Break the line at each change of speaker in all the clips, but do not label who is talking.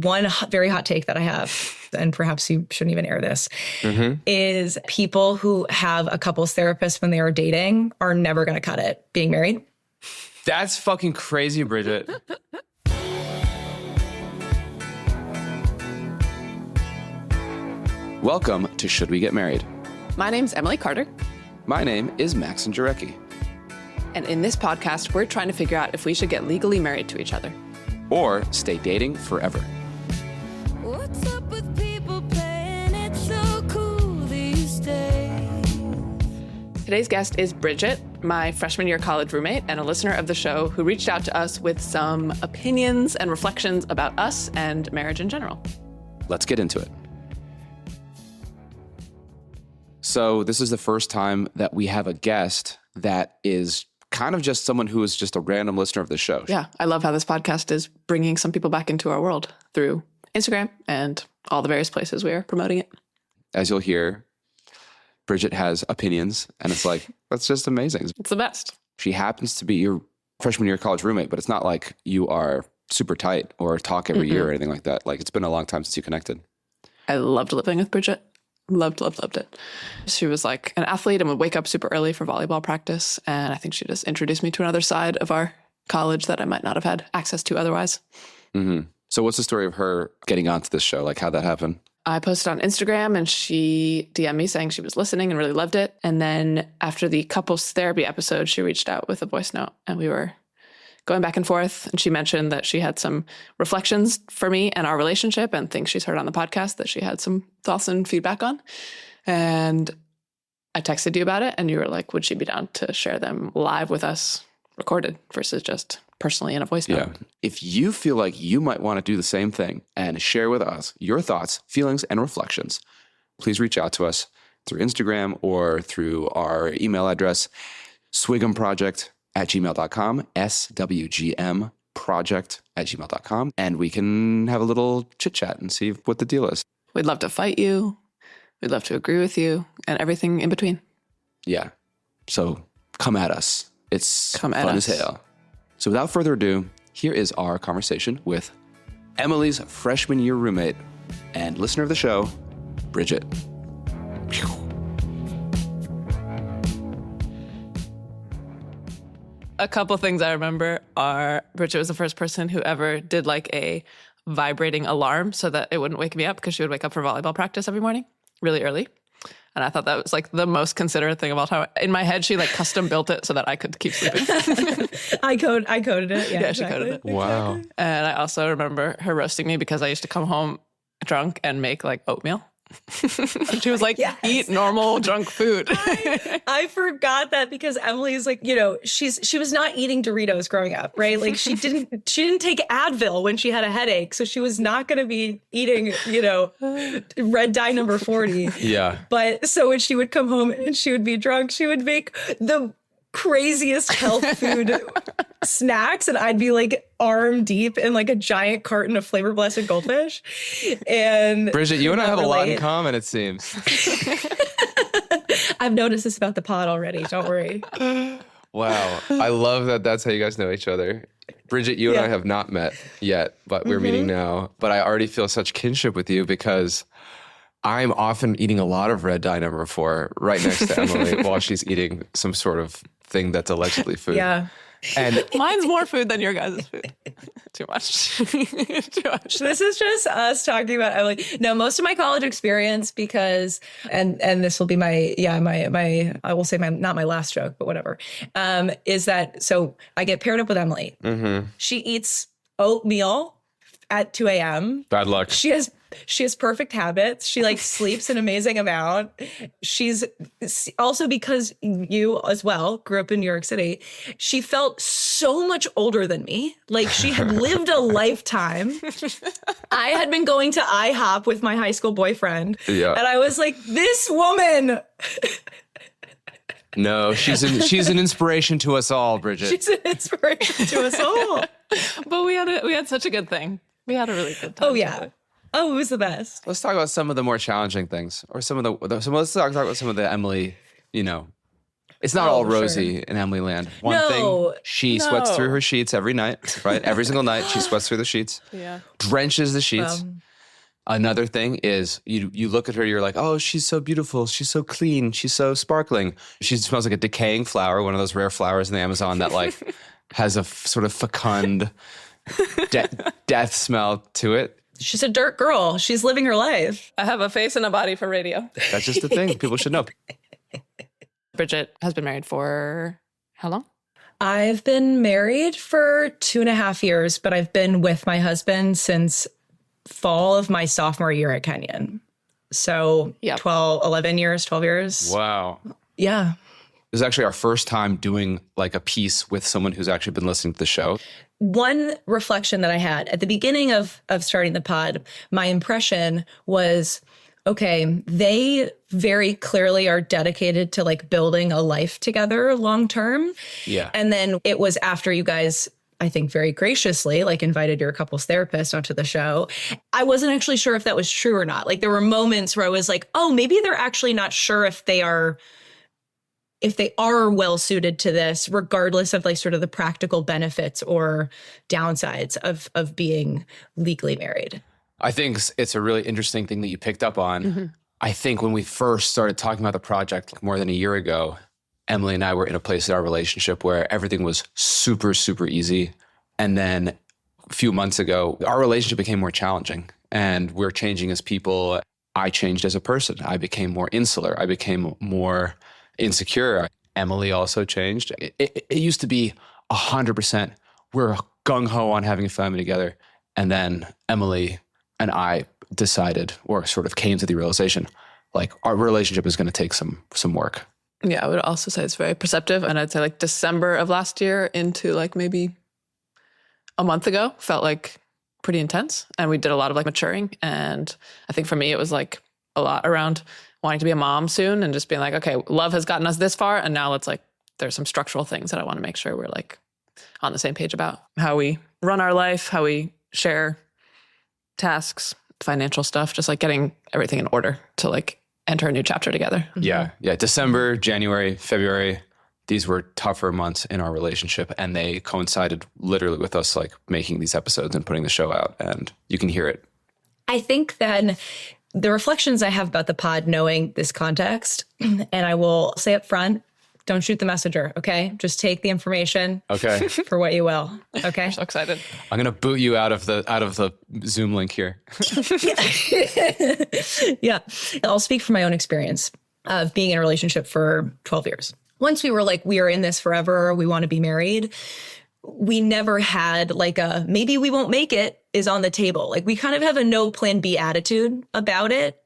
one very hot take that I have, and perhaps you shouldn't even air this, is people who have a couples therapist when they are dating are never going to cut it being married.
That's fucking crazy, Bridget. Welcome to Should We Get Married?
My name's Emily Carter.
My name is Maxson and Emily.
And in this podcast, we're trying to figure out if we should get legally married to each other.
Or stay dating forever.
What's up with people playing it so cool these days?
Today's guest is Bridget, my freshman year college roommate and a listener of the show who reached out to us with some opinions and reflections about us and marriage in general.
Let's get into it. So this is the first time that we have a guest that is kind of just someone who is just a random listener of the show.
Yeah, I love how this podcast is bringing some people back into our world through Instagram and all the various places we are promoting it.
As you'll hear, Bridget has opinions, and it's like, that's just amazing.
It's the best.
She happens to be your freshman year college roommate, but it's not like you are super tight or talk every year or anything like that. Like, it's been a long time since you connected.
I loved living with Bridget. Loved it. She was like an athlete and would wake up super early for volleyball practice. And I think she just introduced me to another side of our college that I might not have had access to otherwise.
Mm-hmm. So what's the story of her getting onto this show? Like, how'd that happen?
I posted on Instagram and she DM'd me saying she was listening and really loved it. And then after the couples therapy episode, she reached out with a voice note and we were going back and forth. And she mentioned that she had some reflections for me and our relationship and things she's heard on the podcast that she had some thoughts and feedback on. And I texted you about it and you were like, would she be down to share them live with us recorded versus just personally in a voice note?
Yeah. If you feel like you might want to do the same thing and share with us your thoughts, feelings, and reflections, please reach out to us through Instagram or through our email address, swigumproject@gmail.com, swgmproject@gmail.com, and we can have a little chit chat and see what the deal is.
We'd love to fight you. We'd love to agree with you and everything in between.
Yeah. So come at us. It's
Come at
fun
us.
as hell. So without further ado, here is our conversation with Emily's freshman year roommate and listener of the show, Bridget.
A couple things I remember are Bridget was the first person who ever did like a vibrating alarm so that it wouldn't wake me up because she would wake up for volleyball practice every morning really early. And I thought that was like the most considerate thing of all time. In my head, she like custom built it so that I could keep sleeping.
I coded it. Yeah,
She coded it.
Wow.
And I also remember her roasting me because I used to come home drunk and make like oatmeal. She was like,
Yes.
eat normal junk food.
I forgot that because Emily's like, you know, she was not eating Doritos growing up, right? Like she didn't take Advil when she had a headache, so she was not going to be eating, you know, red dye number 40.
Yeah.
But so when she would come home and she would be drunk, she would make the craziest health food snacks, and I'd be like arm deep in like a giant carton of Flavor Blessed Goldfish. And
Bridget, you and I have a lot in
relate.
common, it seems.
I've noticed this about the pod already. Don't worry.
Wow. I love that that's how you guys know each other. Bridget, you and I have not met yet, but we're meeting now. But I already feel such kinship with you because I'm often eating a lot of red dye number 4 right next to Emily while she's eating some sort of thing that's allegedly food.
Yeah.
And
Mine's more food than your guys' food. Too much. Too much.
This is just us talking about Emily. No, most of my college experience because, and this will be my I will say not my last joke, but whatever, is that, so I get paired up with Emily.
mm-hmm.
She eats oatmeal at 2 a.m.
Bad luck.
She has perfect habits. She like sleeps an amazing amount. She's also, because you as well grew up in New York City, she felt so much older than me. Like she had lived a lifetime. I had been going to IHOP with my high school boyfriend.
Yeah.
And I was like, this woman,
No, she's an inspiration to us all, Bridget.
she's an inspiration to us all.
But we had such a good thing. We had a really good time.
Oh yeah. Oh, it was the best.
Let's talk about some of the more challenging things, or let's talk about some of the Emily, It's not all
sure.
rosy in Emily Land. One
No.
thing, she sweats
No.
through her sheets every night, right? Every single night, she sweats through the sheets,
Yeah.
drenches the sheets. Another thing is you look at her, you're like, oh, she's so beautiful. She's so clean. She's so sparkling. She smells like a decaying flower, one of those rare flowers in the Amazon that like has a sort of fecund death smell to it.
She's a dirt girl. She's living her life.
I have a face and a body for radio.
That's just the thing. People should know.
Bridget has been married for how long?
I've been married for 2.5 years, but I've been with my husband since fall of my sophomore year at Kenyon. So
Yep.
11 years, 12 years.
Wow.
Yeah.
This is actually our first time doing like a piece with someone who's actually been listening to the show.
One reflection that I had at the beginning of starting the pod, my impression was, okay, they very clearly are dedicated to like building a life together long term.
Yeah.
And then it was after you guys, I think very graciously, like invited your couples therapist onto the show. I wasn't actually sure if that was true or not. Like there were moments where I was like, oh, maybe they're actually not sure if they are well suited to this, regardless of like sort of the practical benefits or downsides of being legally married.
I think it's a really interesting thing that you picked up on.
Mm-hmm.
I think when we first started talking about the project like more than a year ago, Emily and I were in a place in our relationship where everything was super, super easy. And then a few months ago, our relationship became more challenging and we're changing as people. I changed as a person. I became more insular. I became more insecure. Emily also changed. It used to be 100%. We're gung-ho on having a family together. And then Emily and I decided, or sort of came to the realization, like our relationship is going to take some work.
Yeah, I would also say it's very perceptive. And I'd say like December of last year into like maybe a month ago felt like pretty intense. And we did a lot of like maturing. And I think for me, it was like a lot around wanting to be a mom soon and just being like, okay, love has gotten us this far. And now it's like, there's some structural things that I want to make sure we're like on the same page about how we run our life, how we share tasks, financial stuff, just like getting everything in order to like enter a new chapter together.
Yeah. December, January, February, these were tougher months in our relationship and they coincided literally with us like making these episodes and putting the show out, and you can hear it.
I think then the reflections I have about the pod, knowing this context, and I will say up front, don't shoot the messenger, okay? Just take the information
Okay.
for what you will, okay?
So excited.
I'm going to boot you out of the Zoom link here.
Yeah. I'll speak from my own experience of being in a relationship for 12 years. Once we were like, we are in this forever, we want to be married, we never had like a maybe we won't make it is on the table. Like we kind of have a no plan B attitude about it.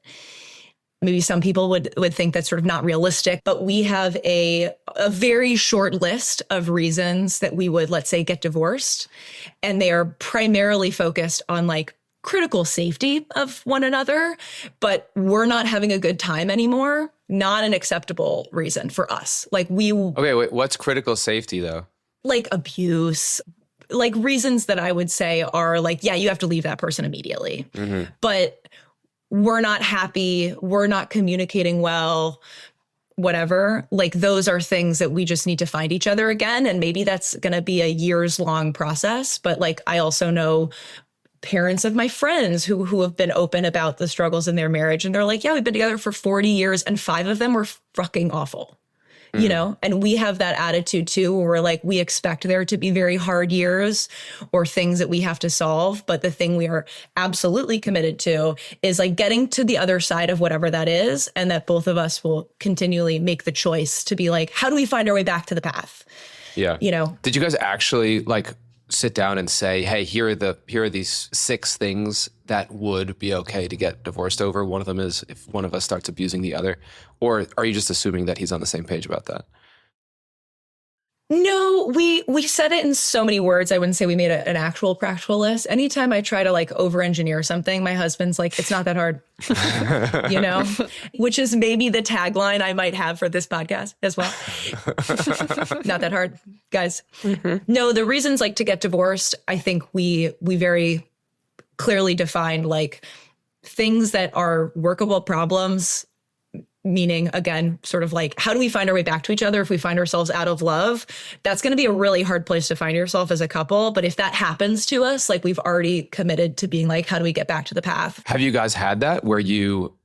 Maybe some people would think that's sort of not realistic, but we have a very short list of reasons that we would, let's say, get divorced. And they are primarily focused on like critical safety of one another, but we're not having a good time anymore. Not an acceptable reason for us. Like
Okay, wait, what's critical safety though?
like abuse, like reasons that I would say are like, yeah, you have to leave that person immediately.
Mm-hmm.
But we're not happy, we're not communicating well, whatever. Like those are things that we just need to find each other again. And maybe that's going to be a years long process. But like, I also know parents of my friends who have been open about the struggles in their marriage. And they're like, yeah, we've been together for 40 years and 5 of them were fucking awful. You know, and we have that attitude too, where we're like, we expect there to be very hard years or things that we have to solve. But the thing we are absolutely committed to is like getting to the other side of whatever that is. And that both of us will continually make the choice to be like, how do we find our way back to the path?
Yeah.
You know,
Did you guys actually like sit down and say, hey, here are these 6 things that would be okay to get divorced over? One of them is if one of us starts abusing the other. Or are you just assuming that he's on the same page about that?
no, we said it in so many words. I wouldn't say we made an actual practical list. Anytime I try to like over-engineer something, my husband's like, it's not that hard, you know, which is maybe the tagline I might have for this podcast as well. Not that hard, guys. Mm-hmm. No, the reasons like to get divorced, I think we very clearly defined like things that are workable problems meaning again, sort of like, how do we find our way back to each other if we find ourselves out of love? That's going to be a really hard place to find yourself as a couple. But if that happens to us, like we've already committed to being like, how do we get back to the path?
Have you guys had that where you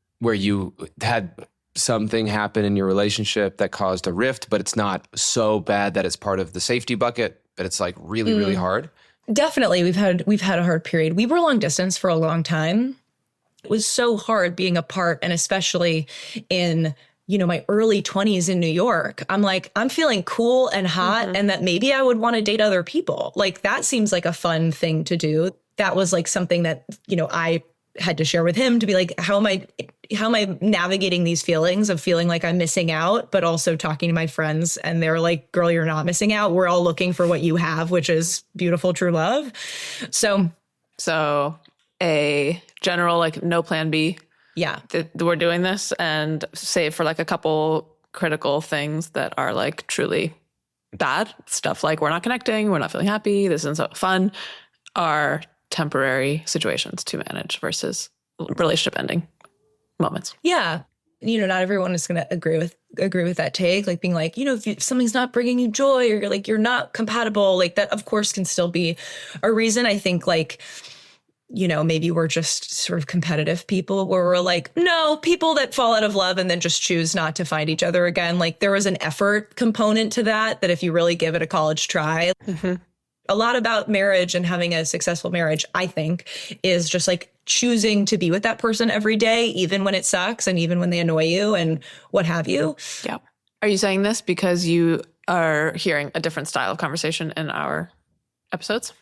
had something happen in your relationship that caused a rift, but it's not so bad that it's part of the safety bucket, but it's like really, really hard?
Definitely. We've had a hard period. We were long distance for a long time. It was so hard being apart, and especially in, my early 20s in New York. I'm like, I'm feeling cool and hot, and that maybe I would want to date other people. Like that seems like a fun thing to do. That was like something that, I had to share with him to be like, how am I navigating these feelings of feeling like I'm missing out, but also talking to my friends and they're like, girl, you're not missing out. We're all looking for what you have, which is beautiful, true love. So
a general, like no plan B.
Yeah.
We're doing this, and save for like a couple critical things that are like truly bad stuff. Like we're not connecting, we're not feeling happy, this isn't so fun, are temporary situations to manage versus relationship ending moments.
Yeah. Not everyone is going to agree with that take. Like being like, if something's not bringing you joy, or you're not compatible, like that of course can still be a reason. I think like, maybe we're just sort of competitive people where we're like, no, people that fall out of love and then just choose not to find each other again. Like there was an effort component to that if you really give it a college try. A lot about marriage and having a successful marriage, I think, is just like choosing to be with that person every day, even when it sucks and even when they annoy you and what have you.
Yeah. Are you saying this because you are hearing a different style of conversation in our episodes?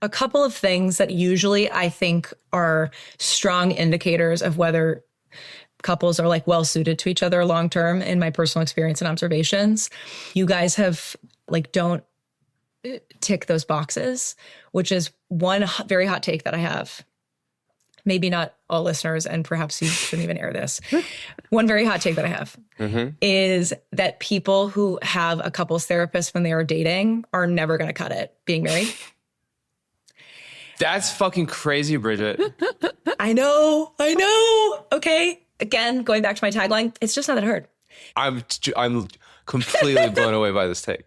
A couple of things that usually I think are strong indicators of whether couples are like well suited to each other long term in my personal experience and observations. You guys have like don't tick those boxes, which is one very hot take that I have. Maybe not all listeners, and perhaps you shouldn't even air this. One very hot take that I have is that people who have a couples therapist when they are dating are never going to cut it being married.
That's fucking crazy, Bridget.
I know. Okay. Again, going back to my tagline, it's just not that hard.
I'm completely blown away by this take.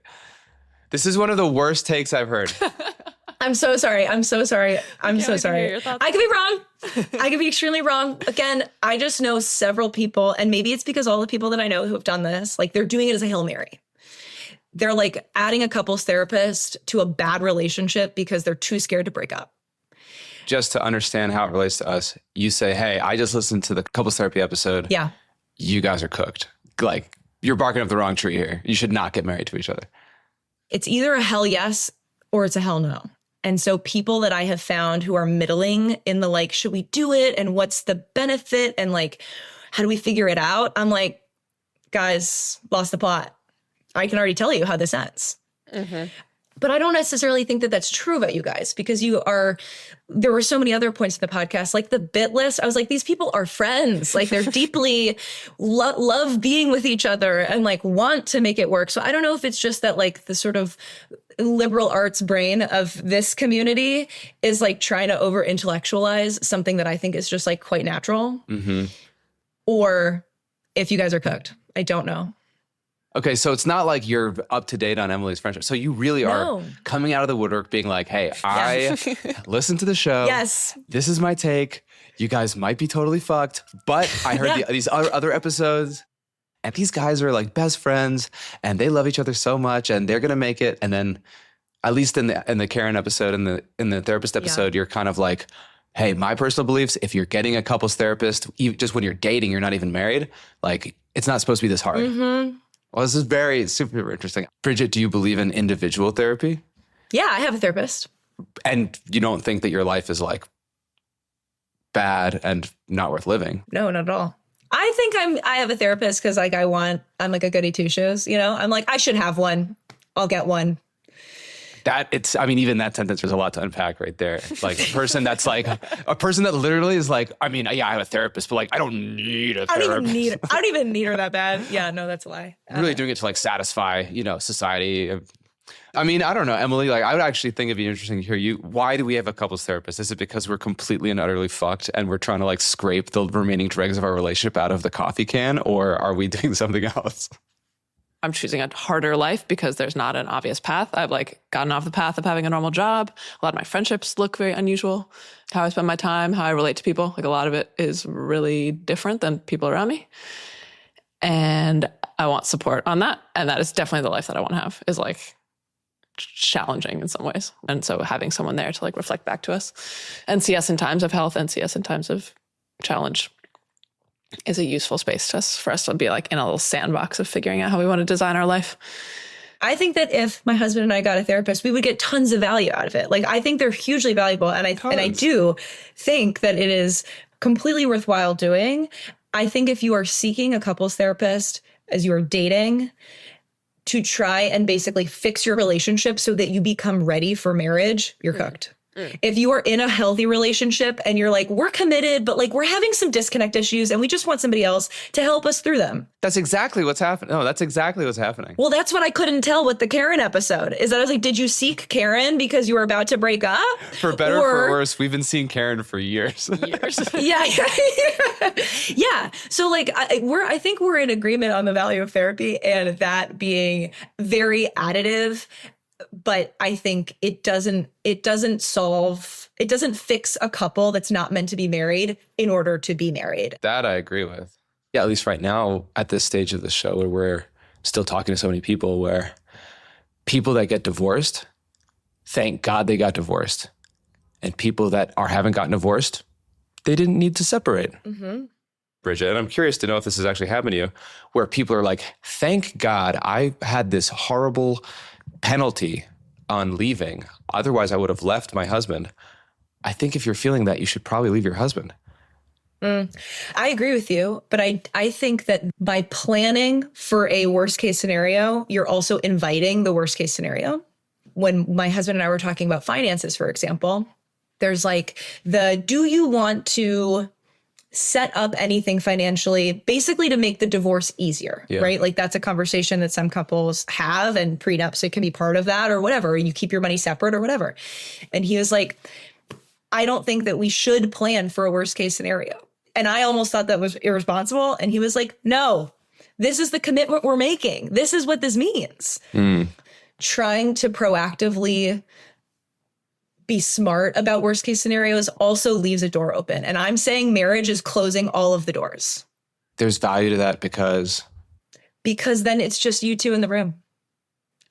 This is one of the worst takes I've heard.
I'm so sorry. I'm so sorry. I could be wrong. I could be extremely wrong. Again, I just know several people, and maybe it's because all the people that I know who have done this, like they're doing it as a Hail Mary. They're like adding a couples therapist to a bad relationship because they're too scared to break up.
Just to understand how it relates to us, you say, hey, I just listened to the couples therapy episode.
Yeah.
You guys are cooked. Like, you're barking up the wrong tree here. You should not get married to each other.
It's either a hell yes or it's a hell no. And so people that I have found who are middling in the like, should we do it? And what's the benefit? And like, how do we figure it out? I'm like, guys, lost the plot. I can already tell you how this ends. But I don't necessarily think that that's true about you guys, because there were so many other points in the podcast, like the bit list. I was like, these people are friends. Like they're deeply love being with each other and like want to make it work. So I don't know if it's just that like the sort of liberal arts brain of this community is like trying to over intellectualize something that I think is just like quite natural. Or if you guys are cooked, I don't know.
Okay, so it's not like you're up to date on Emily's friendship. So you really are coming out of the woodwork being like, hey, I listened to the show.
Yes.
This is my take. You guys might be totally fucked, but I heard these other episodes, and these guys are like best friends, and they love each other so much, and they're going to make it. And then at least in the Karen episode, in the therapist episode, you're kind of like, hey, my personal beliefs, if you're getting a couples therapist, just when you're dating, you're not even married, like it's not supposed to be this hard. Well, this is super interesting. Bridget, do you believe in individual therapy?
Yeah, I have a therapist.
And you don't think that your life is like bad and not worth living?
No, not at all. I think I have a therapist because like I'm like a goody two shoes, I'm like, I should have one. I'll get one.
Even that sentence, there's a lot to unpack right there. Like a person that's like, a person that literally is like, I have a therapist, but like, I don't need a therapist.
I don't even need her that bad. Yeah, no, that's a lie.
Really doing it to like satisfy, society. I mean, I don't know, Emily, like I would actually think it'd be interesting to hear you. Why do we have a couples therapist? Is it because we're completely and utterly fucked and we're trying to like scrape the remaining dregs of our relationship out of the coffee can, or are we doing something else?
I'm choosing a harder life because there's not an obvious path. I've like gotten off the path of having a normal job. A lot of my friendships look very unusual. How I spend my time, how I relate to people, like a lot of it is really different than people around me. And I want support on that. And that is definitely the life that I want to have, is like challenging in some ways. And so having someone there to like reflect back to us and see us in times of health and see us in times of challenge is a useful space for us to be like in a little sandbox of figuring out how we want to design our life.
I think that if my husband and I got a therapist, we would get tons of value out of it. Like, I think they're hugely valuable. And I do think that it is completely worthwhile doing. I think if you are seeking a couples therapist as you are dating, to try and basically fix your relationship so that you become ready for marriage, you're cooked. If you are in a healthy relationship and you're like, we're committed, but like we're having some disconnect issues and we just want somebody else to help us through them.
That's exactly what's happening. No, that's exactly what's happening.
Well, that's what I couldn't tell with the Karen episode, is that I was like, did you seek Karen because you were about to break up?
For better or for worse, we've been seeing Karen for years.
Yeah. Yeah. So like, I think we're in agreement on the value of therapy and that being very additive. But I think it doesn't fix a couple that's not meant to be married in order to be married.
That I agree with.
Yeah, at least right now at this stage of the show where we're still talking to so many people, where people that get divorced, thank God they got divorced. And people that haven't gotten divorced, they didn't need to separate.
Mm-hmm.
Bridget, and I'm curious to know if this has actually happened to you, where people are like, thank God I had this horrible penalty on leaving. Otherwise, I would have left my husband. I think if you're feeling that, you should probably leave your husband.
I agree with you, but I think that by planning for a worst case scenario, you're also inviting the worst case scenario. When my husband and I were talking about finances, for example, there's like do you want to set up anything financially, basically to make the divorce easier, right? Like that's a conversation that some couples have, and prenups, it can be part of that or whatever. And you keep your money separate or whatever. And he was like, I don't think that we should plan for a worst case scenario. And I almost thought that was irresponsible. And he was like, no, this is the commitment we're making. This is what this means. Trying to proactively be smart about worst case scenarios also leaves a door open. And I'm saying marriage is closing all of the doors.
There's value to that because
then it's just you two in the room.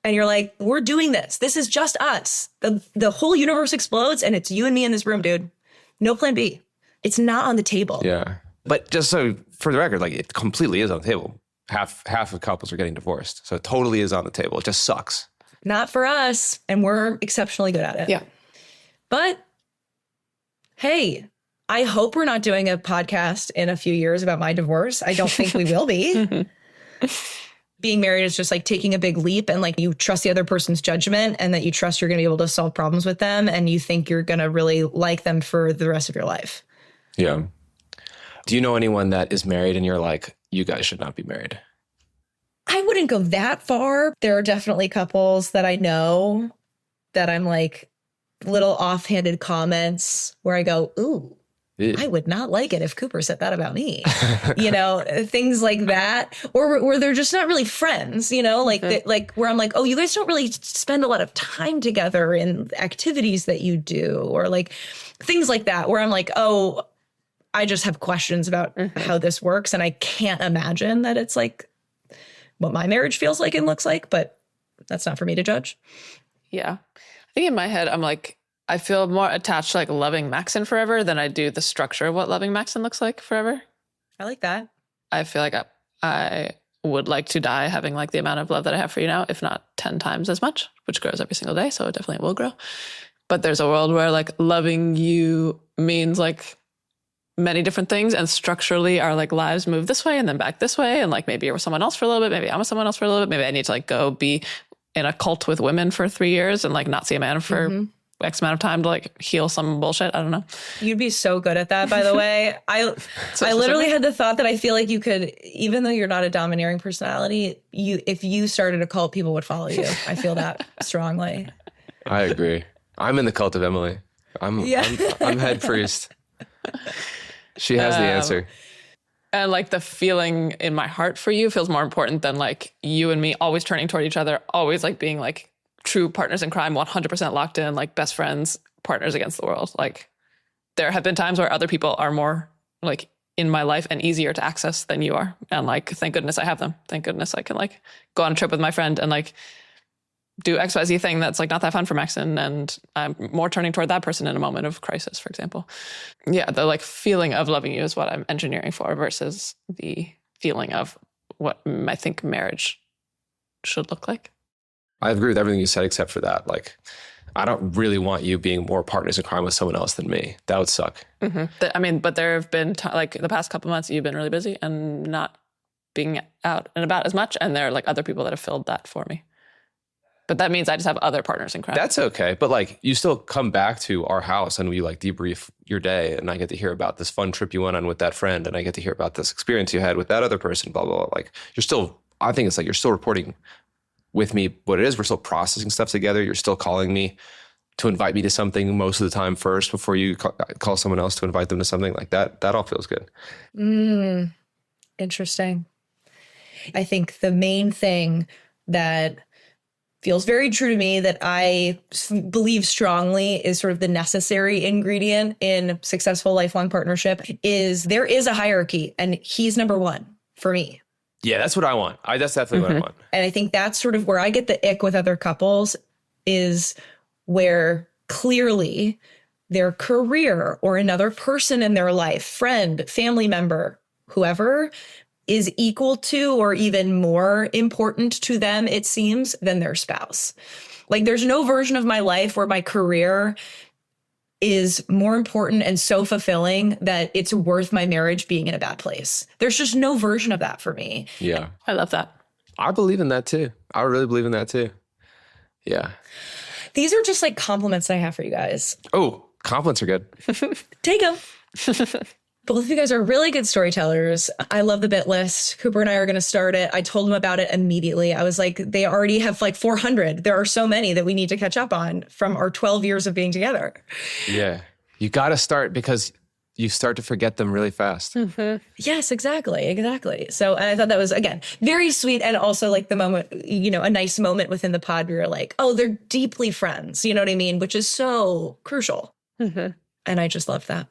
And you're like, we're doing this. This is just us. The whole universe explodes and it's you and me in this room, dude. No plan B. It's not on the table.
Yeah. But just so for the record, like it completely is on the table. Half of couples are getting divorced. So it totally is on the table. It just sucks.
Not for us. And we're exceptionally good at it.
Yeah.
But hey, I hope we're not doing a podcast in a few years about my divorce. I don't think we will be. Being married is just like taking a big leap, and like you trust the other person's judgment and that you trust you're going to be able to solve problems with them, and you think you're going to really like them for the rest of your life.
Yeah. Do you know anyone that is married and you're like, you guys should not be married?
I wouldn't go that far. There are definitely couples that I know that I'm like, little offhanded comments where I go, ooh, I would not like it if Cooper said that about me. You know, things like that. Or where they're just not really friends, you know, like like where I'm like, oh, you guys don't really spend a lot of time together in activities that you do, or like things like that, where I'm like, oh, I just have questions about how this works. And I can't imagine that it's like what my marriage feels like and looks like, but that's not for me to judge.
Yeah. I think in my head, I'm like, I feel more attached to like loving Maxson forever than I do the structure of what loving Maxson looks like forever.
I like that.
I feel like I would like to die having like the amount of love that I have for you now, if not 10 times as much, which grows every single day. So it definitely will grow. But there's a world where like loving you means like many different things, and structurally our like lives move this way and then back this way. And like maybe you're with someone else for a little bit. Maybe I'm with someone else for a little bit. Maybe I need to like go be in a cult with women for 3 years and like not see a man for X amount of time to like heal some bullshit. I don't know.
You'd be so good at that, by the way. I literally had the thought that I feel like you could, even though you're not a domineering personality, if you started a cult, people would follow you. I feel that strongly.
I agree. I'm in the cult of Emily. I'm head priest. She has the answer.
And like the feeling in my heart for you feels more important than like you and me always turning toward each other, always like being like true partners in crime, 100% locked in, like best friends, partners against the world. Like there have been times where other people are more like in my life and easier to access than you are. And like, thank goodness I have them. Thank goodness I can like go on a trip with my friend and like do XYZ thing that's like not that fun for Maxson. And I'm more turning toward that person in a moment of crisis, for example. Yeah, the like feeling of loving you is what I'm engineering for versus the feeling of what I think marriage should look like.
I agree with everything you said except for that. Like, I don't really want you being more partners in crime with someone else than me. That would suck.
Mm-hmm. But there have been like the past couple months you've been really busy and not being out and about as much. And there are like other people that have filled that for me. But that means I just have other partners in crime.
That's okay. But like, you still come back to our house and we like debrief your day, and I get to hear about this fun trip you went on with that friend, and I get to hear about this experience you had with that other person, blah, blah, blah. Like, I think it's like you're still reporting with me what it is. We're still processing stuff together. You're still calling me to invite me to something most of the time first before you call someone else to invite them to something like that. That all feels good.
Interesting. I think the main thing that feels very true to me that I believe strongly is sort of the necessary ingredient in successful lifelong partnership is there is a hierarchy, and he's number one for me.
Yeah, that's what I want. That's definitely what I want.
And I think that's sort of where I get the ick with other couples is where clearly their career or another person in their life, friend, family member, whoever, is equal to or even more important to them, it seems, than their spouse. Like there's no version of my life where my career is more important and so fulfilling that it's worth my marriage being in a bad place. There's just no version of that for me.
Yeah.
I love that.
I believe in that too. I really believe in that too. Yeah.
These are just like compliments I have for you guys.
Oh, compliments are good.
Take them. Both of you guys are really good storytellers. I love the bit list. Cooper and I are going to start it. I told him about it immediately. I was like, they already have like 400. There are so many that we need to catch up on from our 12 years of being together.
Yeah. You got to start because you start to forget them really fast.
Mm-hmm. Yes, exactly. So and I thought that was, again, very sweet. And also like the moment, a nice moment within the pod where you're like, oh, they're deeply friends. You know what I mean? Which is so crucial. Mm-hmm. And I just love that.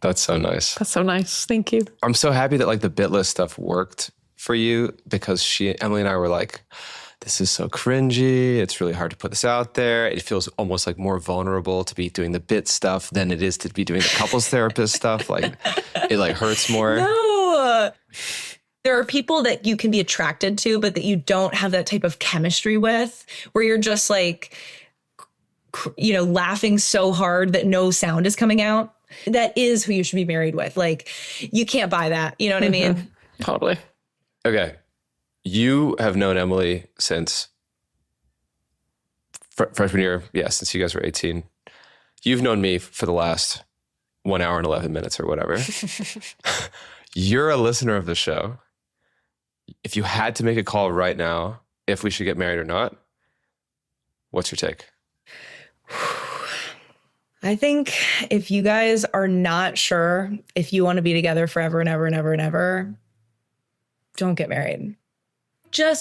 That's so nice.
That's so nice. Thank you.
I'm so happy that like the bit list stuff worked for you because Emily and I were like, this is so cringy. It's really hard to put this out there. It feels almost like more vulnerable to be doing the bit stuff than it is to be doing the couples therapist stuff. Like it like hurts more.
No. There are people that you can be attracted to, but that you don't have that type of chemistry with, where you're just like, laughing so hard that no sound is coming out. That is who you should be married with. Like, you can't buy that. You know what I mean?
Totally.
Okay. You have known Emily since freshman year. Yeah, since you guys were 18. You've known me for the last 1 hour and 11 minutes or whatever. You're a listener of the show. If you had to make a call right now, if we should get married or not, what's your take?
I think if you guys are not sure if you want to be together forever and ever and ever and ever, don't get married.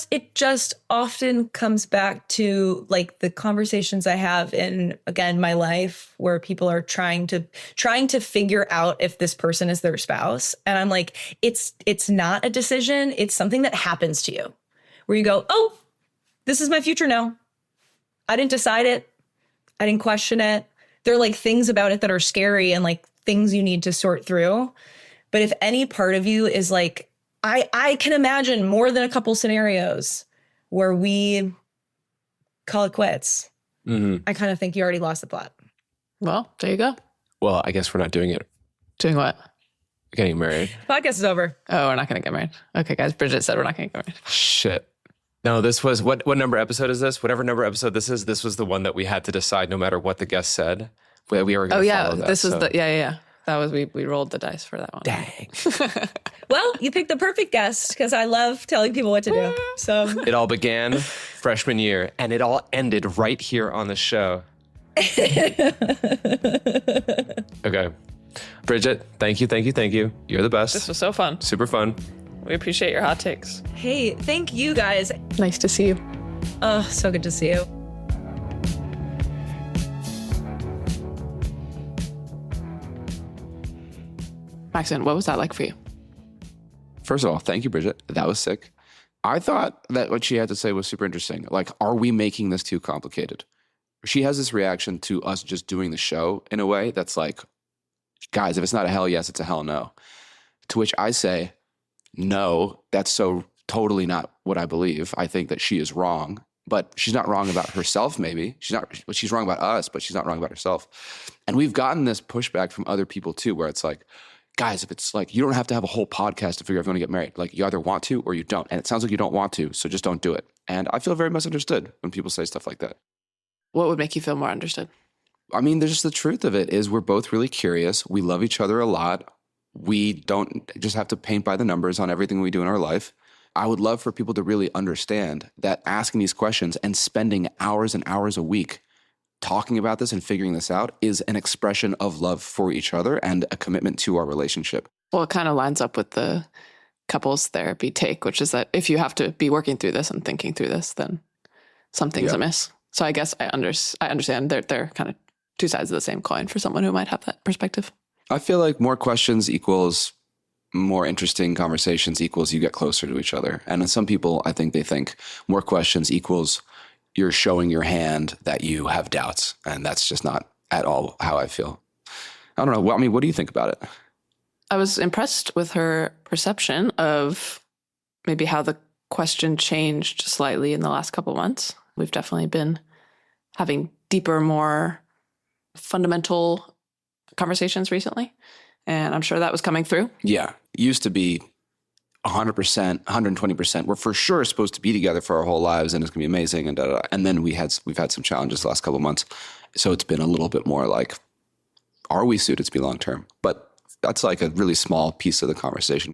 It just often comes back to like the conversations I have in, again, my life where people are trying to figure out if this person is their spouse. And I'm like, it's not a decision. It's something that happens to you where you go, oh, this is my future now. I didn't decide it. I didn't question it. There are like things about it that are scary and like things you need to sort through. But if any part of you is like, I can imagine more than a couple scenarios where we call it quits. Mm-hmm. I kind of think you already lost the plot.
Well, there you go.
Well, I guess we're not doing it.
Doing what?
Getting married.
Podcast is over.
Oh, we're not going to get married. Okay, guys. Bridget said we're not going to get married.
Shit. No, this was what number episode is this? Whatever number episode this was the one that we had to decide no matter what the guest said. We were going to follow that.
This was yeah. That was we rolled the dice for that one.
Dang.
Well, you picked the perfect guest because I love telling people what to do. So
It all began freshman year and it all ended right here on the show. Okay. Bridget, thank you. You're the best.
This was so fun.
Super fun.
We appreciate your hot takes.
hey, thank you guys.
Nice to see you.
Oh, so good to see you.
Maxson, what was that like for you?
First of all, thank you, Bridget. That was sick. I thought that what she had to say was super interesting. Like, are we making this too complicated? She has this reaction to us just doing the show in a way that's like, guys, if it's not a hell yes, it's a hell no. To which I say, no, that's so totally not what I believe. I think that she is wrong, but she's not wrong about herself, maybe. She's wrong about us, but she's not wrong about herself. And we've gotten this pushback from other people too, where it's like, guys, if it's like, you don't have to have a whole podcast to figure out if you want to get married. Like, you either want to or you don't. And it sounds like you don't want to, so just don't do it. And I feel very misunderstood when people say stuff like that.
What would make you feel more understood?
I mean, there's just the truth of it is we're both really curious. We love each other a lot. We don't just have to paint by the numbers on everything we do in our life. I would love for people to really understand that asking these questions and spending hours and hours a week talking about this and figuring this out is an expression of love for each other and a commitment to our relationship.
Well, it kind of lines up with the couples therapy take, which is that if you have to be working through this and thinking through this, then something's amiss. So I guess I understand they're kind of two sides of the same coin for someone who might have that perspective.
I feel like more questions equals more interesting conversations equals you get closer to each other. And some people, I think they think more questions equals you're showing your hand that you have doubts. And that's just not at all how I feel. I don't know. Well, I mean, what do you think about it?
I was impressed with her perception of maybe how the question changed slightly in the last couple of months. We've definitely been having deeper, more fundamental conversations recently. And I'm sure that was coming through.
Yeah. It used to be 100%, 120%. We're for sure supposed to be together for our whole lives and it's going to be amazing. And and then we've had some challenges the last couple of months. So it's been a little bit more like, are we suited to be long-term? But that's like a really small piece of the conversation.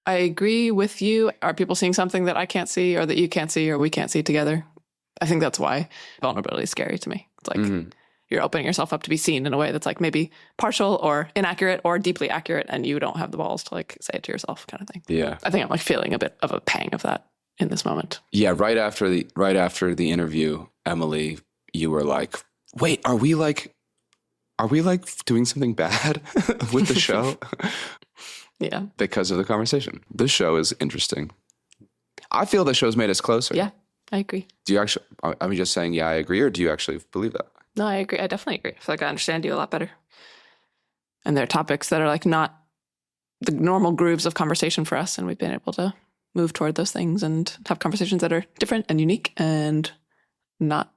I agree with you. Are people seeing something that I can't see or that you can't see or we can't see together? I think that's why vulnerability is scary to me. It's like you're opening yourself up to be seen in a way that's like maybe partial or inaccurate or deeply accurate, and you don't have the balls to like say it to yourself, kind of thing.
Yeah.
I think I'm like feeling a bit of a pang of that in this moment.
Yeah. Right after the interview, Emily, you were like, wait, are we like doing something bad with the show?
Yeah.
Because of the conversation. This show is interesting. I feel the show's made us closer.
Yeah, I agree.
Do you actually, are we just saying, yeah, I agree, or do you actually believe that?
No, I agree. I definitely agree. I feel like I understand you a lot better. And there are topics that are like not the normal grooves of conversation for us. And we've been able to move toward those things and have conversations that are different and unique and not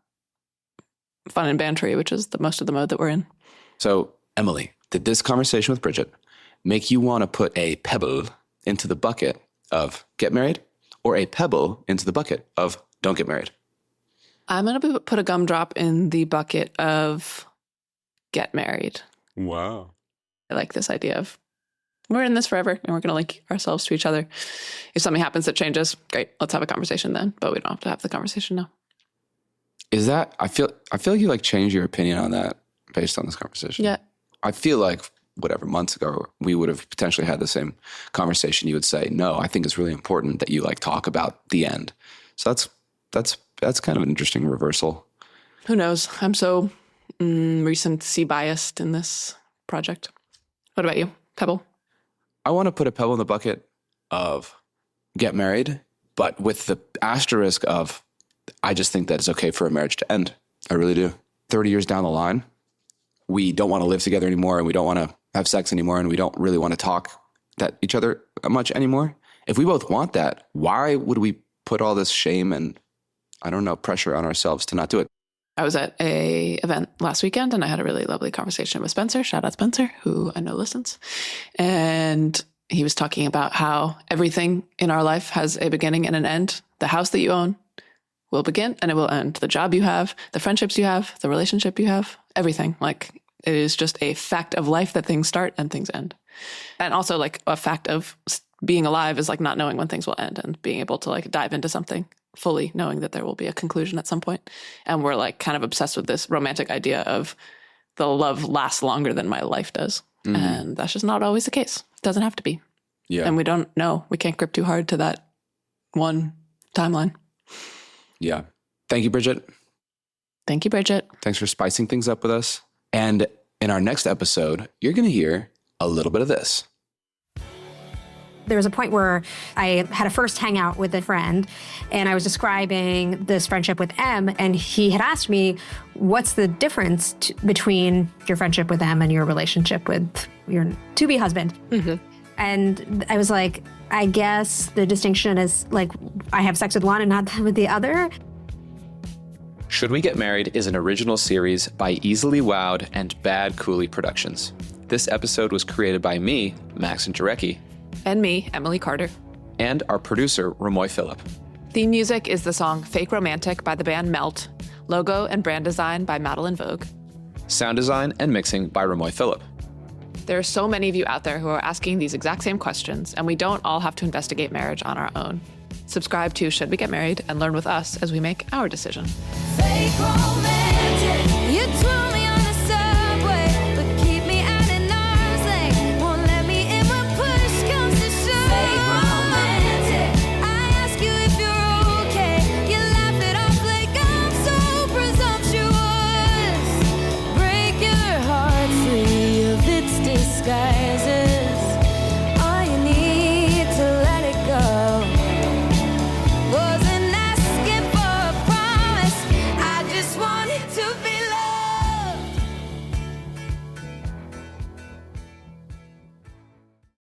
fun and bantery, which is most of the mode that we're in.
So, Emily, did this conversation with Bridget make you want to put a pebble into the bucket of get married or a pebble into the bucket of don't get married?
I'm going to put a gumdrop in the bucket of get married.
Wow.
I like this idea of we're in this forever and we're going to link ourselves to each other. If something happens that changes, great, let's have a conversation then. But we don't have to have the conversation now.
Is that, I feel like you like changed your opinion on that based on this conversation. Yeah. I feel like whatever months ago, we would have potentially had the same conversation. You would say, no, I think it's really important that you like talk about the end. So that's kind of an interesting reversal.
Who knows? I'm so recency biased in this project. What about you? Pebble?
I want to put a pebble in the bucket of get married, but with the asterisk of I just think that it's okay for a marriage to end. I really do. 30 years down the line, we don't want to live together anymore and we don't want to have sex anymore and we don't really want to talk to each other much anymore. If we both want that, why would we put all this shame and, I don't know, pressure on ourselves to not do it?
I was at a event last weekend and I had a really lovely conversation with Spencer. Shout out Spencer, who I know listens. And he was talking about how everything in our life has a beginning and an end. The house that you own will begin and it will end. The job you have, the friendships you have, the relationship you have, everything. Like, it is just a fact of life that things start and things end. And also like a fact of being alive is like not knowing when things will end and being able to like dive into something fully knowing that there will be a conclusion at some point. And we're like kind of obsessed with this romantic idea of the love lasts longer than my life does. And that's just not always the case. It doesn't have to be.
Yeah.
And we don't know. We can't grip too hard to that one timeline.
Yeah. Thank you, Bridget.
Thank you, Bridget.
Thanks for spicing things up with us. And in our next episode, you're going to hear a little bit of this.
There was a point where I had a first hangout with a friend and I was describing this friendship with M, and he had asked me, what's the difference between your friendship with M and your relationship with your to-be husband? And I was like, I guess the distinction is like I have sex with one and not with the other.
Should We Get Married is an original series by Easily Wowed and Bad Cooley Productions. This episode was created by me, Maxson and
And me, Emily Carter.
and our producer, Ramoy Phillip.
Theme music is the song Fake Romantic by the band Melt. Logo and brand design by Madeline Vogue.
Sound design and mixing by Ramoy Phillip.
There are so many of you out there who are asking these exact same questions, and we don't all have to investigate marriage on our own. Subscribe to Should We Get Married and learn with us as we make our decision.
Fake romantic. You told me